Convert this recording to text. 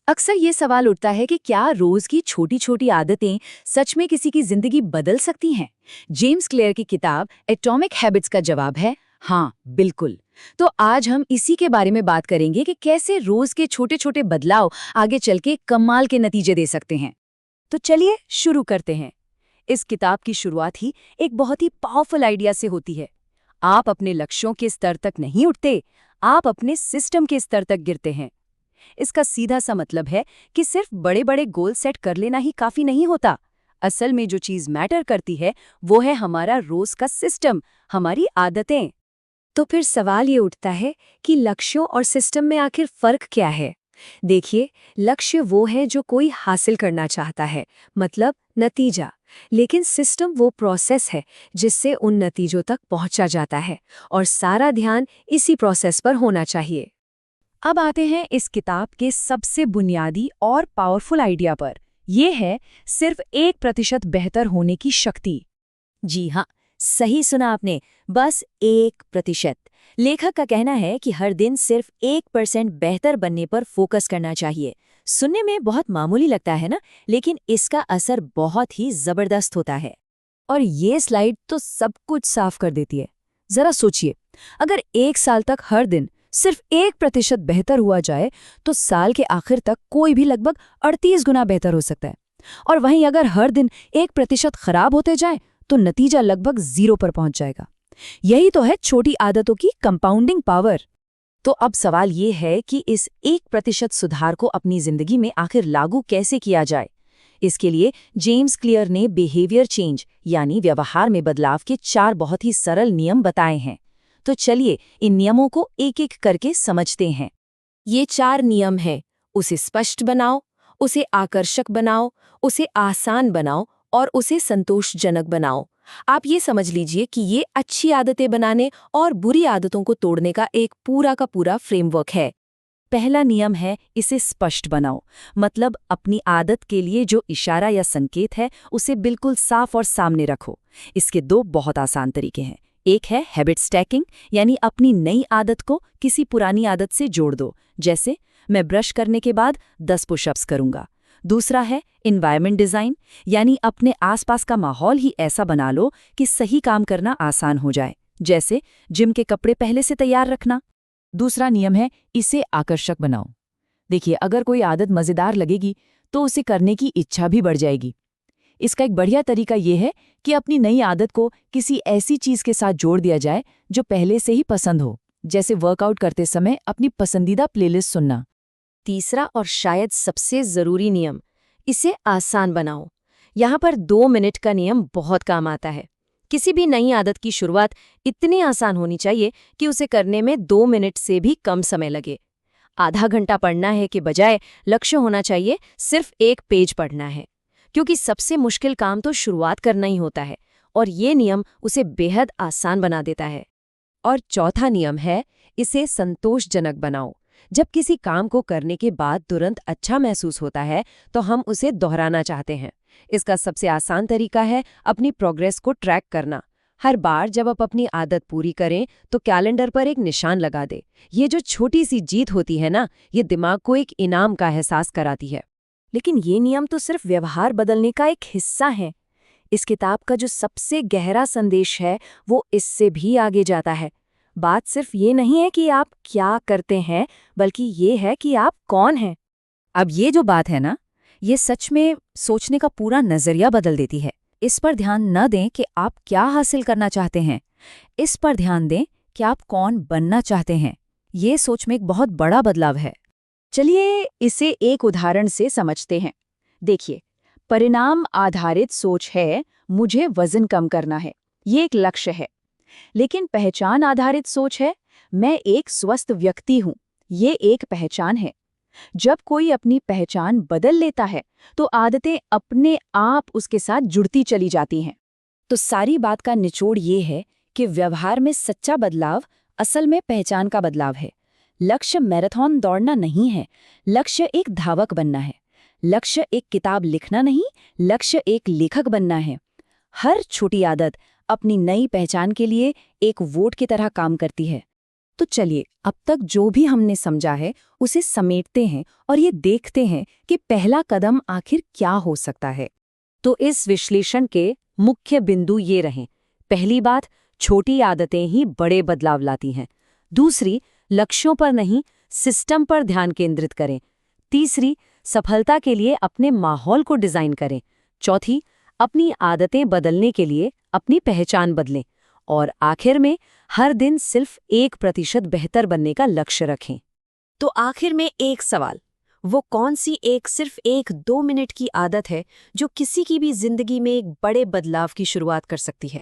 अक्सर ये सवाल उठता है कि क्या रोज की छोटी छोटी आदतें सच में किसी की जिंदगी बदल सकती हैं? जेम्स क्लियर की किताब एटॉमिक हैबिट्स का जवाब है हाँ, बिल्कुल। तो आज हम इसी के बारे में बात करेंगे कि कैसे रोज के छोटे छोटे बदलाव आगे चल के कमाल के नतीजे दे सकते हैं। तो चलिए शुरू करते हैं। इस किताब की शुरुआत ही एक बहुत ही पावरफुल आइडिया से होती है। आप अपने लक्ष्यों के स्तर तक नहीं उठते, आप अपने सिस्टम के स्तर तक गिरते हैं। इसका सीधा सा मतलब है कि सिर्फ बड़े बड़े गोल सेट कर लेना ही काफी नहीं होता। असल में जो चीज मैटर करती है वो है हमारा रोज का सिस्टम, हमारी आदतें। तो फिर सवाल ये उठता है कि लक्ष्यों और सिस्टम में आखिर फर्क क्या है? देखिए, लक्ष्य वो है जो कोई हासिल करना चाहता है, मतलब नतीजा। लेकिन सिस्टम वो प्रोसेस है जिससे उन नतीजों तक पहुंचा जाता है, और सारा ध्यान इसी प्रोसेस पर होना चाहिए। अब आते हैं इस किताब के सबसे बुनियादी और पावरफुल आइडिया पर। यह है सिर्फ 1% बेहतर होने की शक्ति। जी हाँ, सही सुना आपने, बस 1%। लेखक का कहना है कि हर दिन सिर्फ 1% बेहतर बनने पर फोकस करना चाहिए। सुनने में बहुत मामूली लगता है ना, लेकिन इसका असर बहुत ही जबरदस्त होता है। और ये स्लाइड तो सब कुछ साफ कर देती है। जरा सोचिए, अगर 1 साल तक हर दिन सिर्फ 1% बेहतर हुआ जाए तो साल के आखिर तक कोई भी लगभग 38 गुना बेहतर हो सकता है। और वहीं अगर हर दिन 1% खराब होते जाए तो नतीजा लगभग 0 पर पहुंच जाएगा। यही तो है छोटी आदतों की कंपाउंडिंग पावर। तो अब सवाल ये है कि इस 1% सुधार को अपनी जिंदगी में आखिर लागू कैसे किया जाए। इसके लिए जेम्स क्लियर ने बिहेवियर चेंज यानी व्यवहार में बदलाव के 4 बहुत ही सरल नियम बताए हैं। तो चलिए इन नियमों को एक एक करके समझते हैं। ये 4 नियम हैं: उसे स्पष्ट बनाओ, उसे आकर्षक बनाओ, उसे आसान बनाओ और उसे संतोषजनक बनाओ। आप ये समझ लीजिए कि ये अच्छी आदतें बनाने और बुरी आदतों को तोड़ने का एक पूरा का पूरा फ्रेमवर्क है। पहला नियम है इसे स्पष्ट बनाओ, मतलब अपनी आदत के लिए जो इशारा या संकेत है उसे बिल्कुल साफ और सामने रखो। इसके 2 बहुत आसान तरीके हैं। एक है हैबिट स्टैकिंग, यानी अपनी नई आदत को किसी पुरानी आदत से जोड़ दो, जैसे मैं ब्रश करने के बाद 10 पुशअप्स करूंगा। दूसरा है एनवायरनमेंट डिजाइन, यानी अपने आसपास का माहौल ही ऐसा बना लो कि सही काम करना आसान हो जाए, जैसे जिम के कपड़े पहले से तैयार रखना। दूसरा नियम है इसे आकर्षक बनाओ। देखिए, अगर कोई आदत मजेदार लगेगी तो उसे करने की इच्छा भी बढ़ जाएगी। इसका एक बढ़िया तरीका यह है कि अपनी नई आदत को किसी ऐसी चीज के साथ जोड़ दिया जाए जो पहले से ही पसंद हो, जैसे वर्कआउट करते समय अपनी पसंदीदा प्लेलिस्ट सुनना। तीसरा और शायद सबसे जरूरी नियम, इसे आसान बनाओ। यहाँ पर 2 मिनट का नियम बहुत काम आता है। किसी भी नई आदत की शुरुआत इतनी आसान होनी चाहिए कि उसे करने में 2 मिनट से भी कम समय लगे। आधा घंटा पढ़ना है के बजाय लक्ष्य होना चाहिए सिर्फ 1 पेज पढ़ना है, क्योंकि सबसे मुश्किल काम तो शुरुआत करना ही होता है, और ये नियम उसे बेहद आसान बना देता है। और चौथा नियम है इसे संतोषजनक बनाओ। जब किसी काम को करने के बाद तुरंत अच्छा महसूस होता है तो हम उसे दोहराना चाहते हैं। इसका सबसे आसान तरीका है अपनी प्रोग्रेस को ट्रैक करना। हर बार जब आप अपनी आदत पूरी करें तो कैलेंडर पर एक निशान लगा दे। ये जो छोटी सी जीत होती है ना, ये दिमाग को एक इनाम का एहसास कराती है। लेकिन ये नियम तो सिर्फ व्यवहार बदलने का एक हिस्सा है। इस किताब का जो सबसे गहरा संदेश है वो इससे भी आगे जाता है। बात सिर्फ ये नहीं है कि आप क्या करते हैं, बल्कि ये है कि आप कौन हैं। अब ये जो बात है ना, ये सच में सोचने का पूरा नजरिया बदल देती है। इस पर ध्यान न दें कि आप क्या हासिल करना चाहते हैं, इस पर ध्यान दें कि आप कौन बनना चाहते हैं। ये सोच में एक बहुत बड़ा बदलाव है। चलिए इसे एक उदाहरण से समझते हैं। देखिए, परिणाम आधारित सोच है मुझे वजन कम करना है, ये एक लक्ष्य है। लेकिन पहचान आधारित सोच है मैं एक स्वस्थ व्यक्ति हूं, ये एक पहचान है। जब कोई अपनी पहचान बदल लेता है तो आदतें अपने आप उसके साथ जुड़ती चली जाती हैं। तो सारी बात का निचोड़ ये है कि व्यवहार में सच्चा बदलाव असल में पहचान का बदलाव है। लक्ष्य मैराथन दौड़ना नहीं है, लक्ष्य एक धावक बनना है। लक्ष्य एक किताब लिखना नहीं, लक्ष्य एक लेखक बनना है। हर छोटी आदत अपनी नई पहचान के लिए एक वोट की तरह काम करती है। तो चलिए अब तक जो भी हमने समझा है उसे समेटते हैं और ये देखते हैं कि पहला कदम आखिर क्या हो सकता है। तो इस विश्लेषण के मुख्य बिंदु ये रहें। पहली बात, छोटी आदतें ही बड़े बदलाव लाती हैं। दूसरी, लक्ष्यों पर नहीं, सिस्टम पर ध्यान केंद्रित करें। तीसरी, सफलता के लिए अपने माहौल को डिजाइन करें। चौथी, अपनी आदतें बदलने के लिए अपनी पहचान बदलें। और आखिर में, हर दिन सिर्फ 1% बेहतर बनने का लक्ष्य रखें। तो आखिर में एक सवाल, वो कौन सी एक सिर्फ 1-2 मिनट की आदत है जो किसी की भी जिंदगी में एक बड़े बदलाव की शुरुआत कर सकती है?